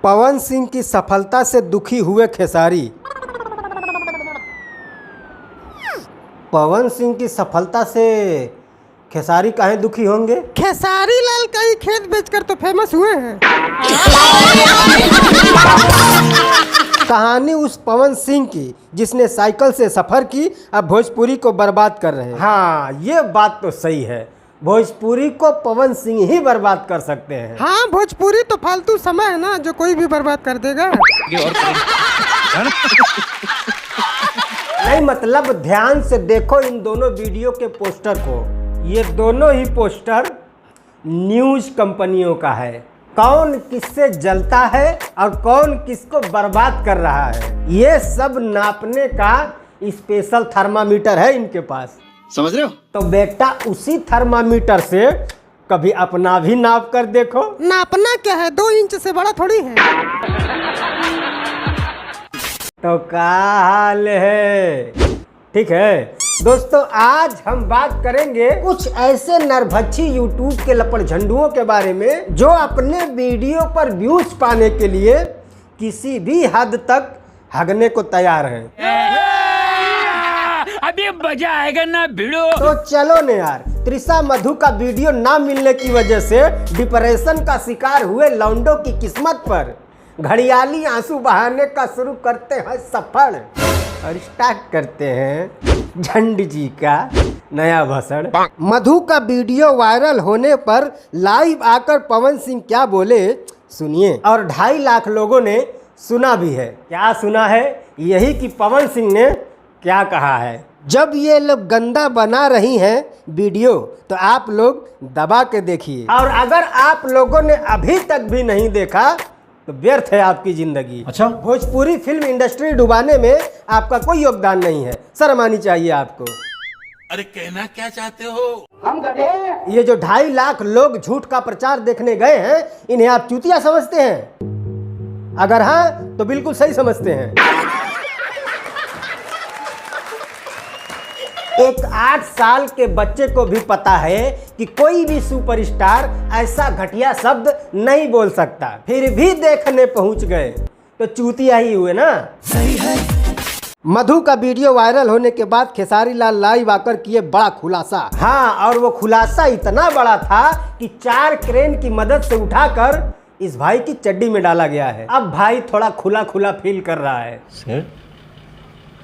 पवन सिंह की सफलता से दुखी हुए खेसारी। पवन सिंह की सफलता से खेसारी काहे दुखी होंगे? खेसारी लाल कई खेत बेचकर तो फेमस हुए हैं। कहानी उस पवन सिंह की जिसने साइकिल से सफर की, अब भोजपुरी को बर्बाद कर रहे हैं। हाँ, ये बात तो सही है, भोजपुरी को पवन सिंह ही बर्बाद कर सकते हैं। हाँ, भोजपुरी तो फालतू समय है ना, जो कोई भी बर्बाद कर देगा। नहीं, मतलब ध्यान से देखो इन दोनों वीडियो के पोस्टर को। ये दोनों ही पोस्टर न्यूज कंपनियों का है। कौन किससे जलता है और कौन किसको बर्बाद कर रहा है, ये सब नापने का स्पेशल थर्मामीटर है इनके पास। समझ रहे हो? तो बेटा उसी थर्मामीटर से कभी अपना भी नाप कर देखो। नापना क्या है, 2 इंच से बड़ा थोड़ी है। तो क्या हाल है? ठीक है दोस्तों, आज हम बात करेंगे कुछ ऐसे नरभक्षी यूट्यूब के लपड़ झंडुओं के बारे में जो अपने वीडियो पर व्यूज पाने के लिए किसी भी हद तक हगने को तैयार हैं। अभी मजा आएगा ना भिड़ो। तो चलो न यार, त्रिशा मधु का वीडियो ना मिलने की वजह से डिप्रेशन का शिकार हुए लौंडों की किस्मत पर घड़ियाली आंसू बहाने का शुरू करते हैं सफर और स्टार्ट करते हैं झंड जी का नया भाषण। मधु का वीडियो वायरल होने पर लाइव आकर पवन सिंह क्या बोले सुनिए, और 2.5 लाख लोगों ने सुना भी है। क्या सुना है? यही कि पवन सिंह ने क्या कहा है। जब ये लोग गंदा बना रही हैं वीडियो तो आप लोग दबा के देखिए, और अगर आप लोगों ने अभी तक भी नहीं देखा तो व्यर्थ है आपकी जिंदगी। अच्छा, भोजपुरी फिल्म इंडस्ट्री डुबाने में आपका कोई योगदान नहीं है, शर्म आनी चाहिए आपको। अरे कहना क्या चाहते हो? हम गधे। ये जो 2.5 लाख लोग झूठ का प्रचार देखने गए हैं, इन्हें आप चूतिया समझते हैं? अगर हाँ तो बिल्कुल सही समझते हैं। एक 8 साल के बच्चे को भी पता है कि कोई भी सुपरस्टार ऐसा घटिया शब्द नहीं बोल सकता, फिर भी देखने पहुंच गए तो चूतिया ही हुए ना। सही है। मधु का वीडियो वायरल होने के बाद खेसारी लाल लाइव आकर किए बड़ा खुलासा। हाँ, और वो खुलासा इतना बड़ा था कि 4 क्रेन की मदद से उठाकर इस भाई की चड्डी में डाला गया है। अब भाई थोड़ा खुला खुला फील कर रहा है। सर,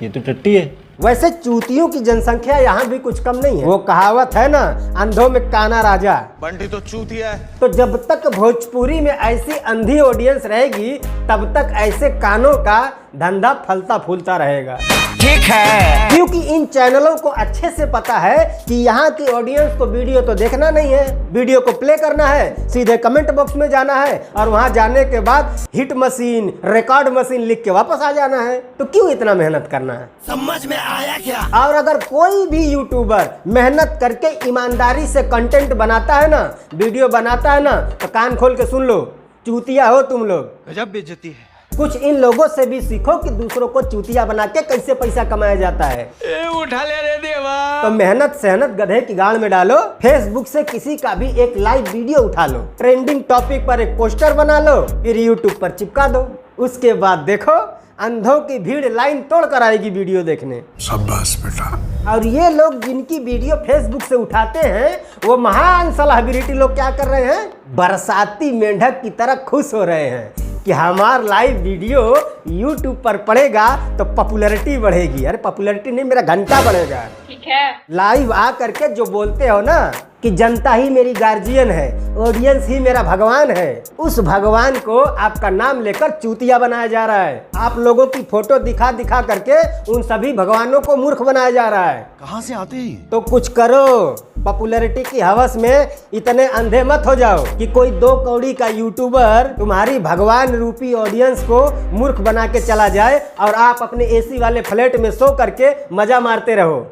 ये तो टट्टी है। वैसे चूतियों की जनसंख्या यहाँ भी कुछ कम नहीं है। वो कहावत है ना, अंधों में काना राजा। बंटी तो चूतिया है। तो जब तक भोजपुरी में ऐसी अंधी ऑडियंस रहेगी तब तक ऐसे कानों का धंधा फलता फूलता रहेगा। ठीक है, क्योंकि इन चैनलों को अच्छे से पता है कि यहाँ की ऑडियंस को वीडियो तो देखना नहीं है, वीडियो को प्ले करना है, सीधे कमेंट बॉक्स में जाना है और वहाँ जाने के बाद हिट मशीन, रिकॉर्ड मशीन लिख के वापस आ जाना है। तो क्यों इतना मेहनत करना है? समझ में आया क्या? और अगर कोई भी यूट्यूबर मेहनत करके ईमानदारी से कंटेंट बनाता है ना, वीडियो बनाता है ना, तो कान खोल के सुन लो, चूतिया हो तुम लोग। गजब बेइज्जती है। कुछ इन लोगों से भी सीखो कि दूसरों को चूतिया बना के कैसे पैसा कमाया जाता है। उठा ले रे देवा। तो मेहनत सेहनत गधे की गाड़ में डालो, फेसबुक से किसी का भी एक लाइव वीडियो उठा लो, ट्रेंडिंग टॉपिक पर एक पोस्टर बना लो, फिर यूट्यूब पर चिपका दो। उसके बाद देखो अंधों की भीड़ लाइन तोड़ कर आएगी वीडियो देखने। शाबाश बेटा। और ये लोग जिनकी वीडियो फेसबुक से उठाते हैं वो महान सेलिब्रिटी लोग क्या कर रहे हैं? बरसाती मेंढक की तरह खुश हो रहे हैं कि हमारा लाइव वीडियो YouTube पर पड़ेगा तो पॉपुलैरिटी बढ़ेगी। अरे पॉपुलैरिटी नहीं, मेरा घंटा बढ़ेगा। ठीक है। लाइव आ करके जो बोलते हो ना कि जनता ही मेरी गार्जियन है, ऑडियंस ही मेरा भगवान है, उस भगवान को आपका नाम लेकर चूतिया बनाया जा रहा है। आप लोगों की फोटो दिखा दिखा करके उन सभी भगवानों को मूर्ख बनाया जा रहा है। कहाँ से आते हैं? तो कुछ करो, पॉपुलैरिटी की हवस में इतने अंधे मत हो जाओ कि कोई 2 कौड़ी का यूट्यूबर तुम्हारी भगवान रूपी ऑडियंस को मूर्ख बना के चला जाए और आप अपने एसी वाले फ्लैट में सो करके मजा मारते रहो।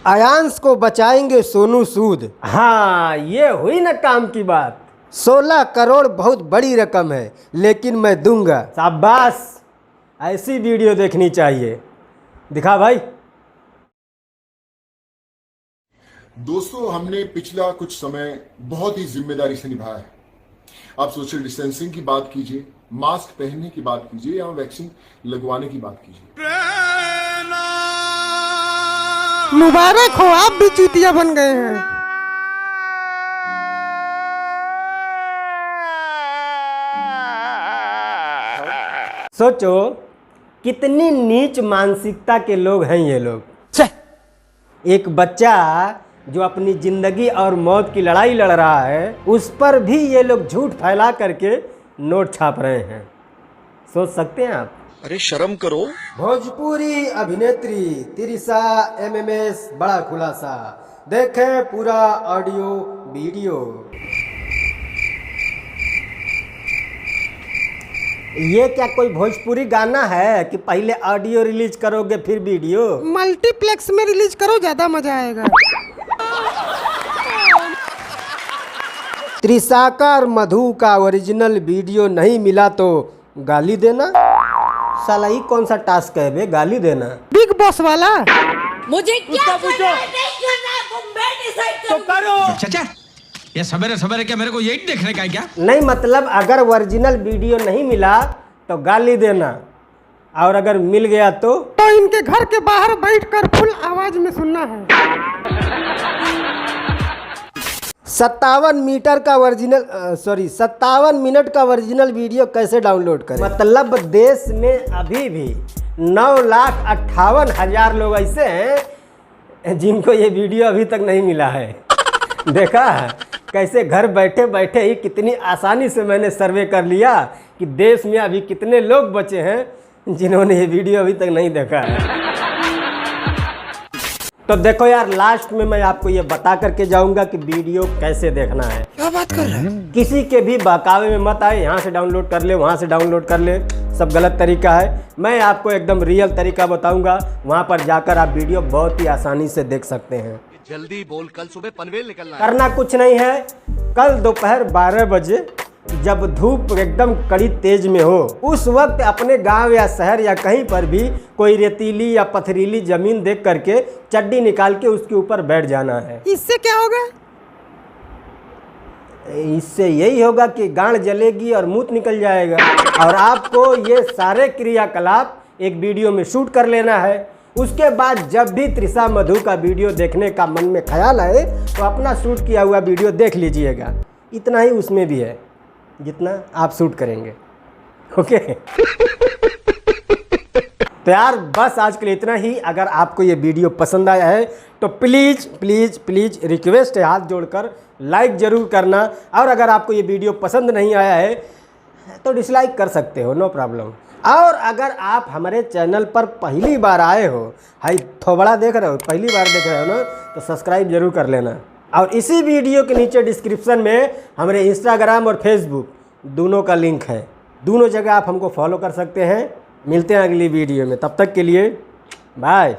आयांश को बचाएंगे सोनू सूद। हाँ, ये हुई ना काम की बात। 16 करोड़ बहुत बड़ी रकम है लेकिन मैं दूंगा। शाबाश, ऐसी वीडियो देखनी चाहिए। दिखा भाई। दोस्तों, हमने पिछला कुछ समय बहुत ही जिम्मेदारी से निभाया है। आप सोशल डिस्टेंसिंग की बात कीजिए, मास्क पहनने की बात कीजिए या वैक्सीन लगवाने की बात कीजिए। मुबारक हो, आप भी चूतिया बन गए हैं। सोचो कितनी नीच मानसिकता के लोग हैं ये लोग। एक बच्चा जो अपनी जिंदगी और मौत की लड़ाई लड़ रहा है, उस पर भी ये लोग झूठ फैला करके नोट छाप रहे हैं। सोच सकते हैं आप। अरे शर्म करो। भोजपुरी अभिनेत्री तिरिसा एमएमएस बड़ा खुलासा, देखें पूरा ऑडियो वीडियो। ये क्या कोई भोजपुरी गाना है कि पहले ऑडियो रिलीज करोगे फिर वीडियो? मल्टीप्लेक्स में रिलीज करो, ज्यादा मजा आएगा। त्रिशाका और मधु का ओरिजिनल वीडियो नहीं मिला तो गाली देना। साला ये कौन सा टास्क है बे, गाली देना? बिग बॉस वाला। मुझे क्या करना है, नहीं करना है, वो मैं डिसाइड करूंगा। चाचा ये सवेरे सवेरे क्या मेरे को यही देखने का है क्या? नहीं मतलब अगर ओरिजिनल वीडियो नहीं मिला तो गाली देना, और अगर मिल गया तो इनके घर के बाहर बैठकर फुल आवाज में सुनना है। 57 मीटर का ओरिजिनल 57 मिनट का ओरिजिनल वीडियो कैसे डाउनलोड करें? मतलब देश में अभी भी 9,58,000 लोग ऐसे हैं जिनको ये वीडियो अभी तक नहीं मिला है। देखा कैसे घर बैठे बैठे ही कितनी आसानी से मैंने सर्वे कर लिया कि देश में अभी कितने लोग बचे हैं जिन्होंने ये वीडियो अभी तक नहीं देखा है। तो देखो यार, लास्ट में मैं आपको ये बता करके जाऊंगा कि वीडियो कैसे देखना है। क्या बात कर रहे हैं? किसी के भी बहकावे में मत आए, यहाँ से डाउनलोड कर ले, वहाँ से डाउनलोड कर ले, सब गलत तरीका है। मैं आपको एकदम रियल तरीका बताऊंगा, वहाँ पर जाकर आप वीडियो बहुत ही आसानी से देख सकते हैं। जल्दी बोल, कल सुबह पनवेल निकलना है। करना कुछ नहीं है, कल दोपहर 12 बजे जब धूप एकदम कड़ी तेज में हो, उस वक्त अपने गांव या शहर या कहीं पर भी कोई रेतीली या पथरीली जमीन देख करके चड्डी निकाल के उसके ऊपर बैठ जाना है। इससे क्या होगा? इससे यही होगा कि गांड जलेगी और मूत निकल जाएगा। और आपको ये सारे क्रियाकलाप एक वीडियो में शूट कर लेना है। उसके बाद जब भी त्रिशा मधु का वीडियो देखने का मन में ख्याल आए तो अपना शूट किया हुआ वीडियो देख लीजिएगा। इतना ही उसमें भी है जितना आप शूट करेंगे। ओके तो यार बस आज के लिए इतना ही। अगर आपको ये वीडियो पसंद आया है तो प्लीज़ प्लीज़ प्लीज़ रिक्वेस्ट है, हाथ जोड़कर लाइक ज़रूर करना। और अगर आपको ये वीडियो पसंद नहीं आया है तो डिसलाइक कर सकते हो, नो प्रॉब्लम। और अगर आप हमारे चैनल पर पहली बार आए हो, हाई थोबड़ा देख रहे हो, पहली बार देख रहे हो ना, तो सब्सक्राइब जरूर कर लेना। और इसी वीडियो के नीचे डिस्क्रिप्शन में हमारे इंस्टाग्राम और फेसबुक दोनों का लिंक है, दोनों जगह आप हमको फॉलो कर सकते हैं। मिलते हैं अगली वीडियो में, तब तक के लिए बाय।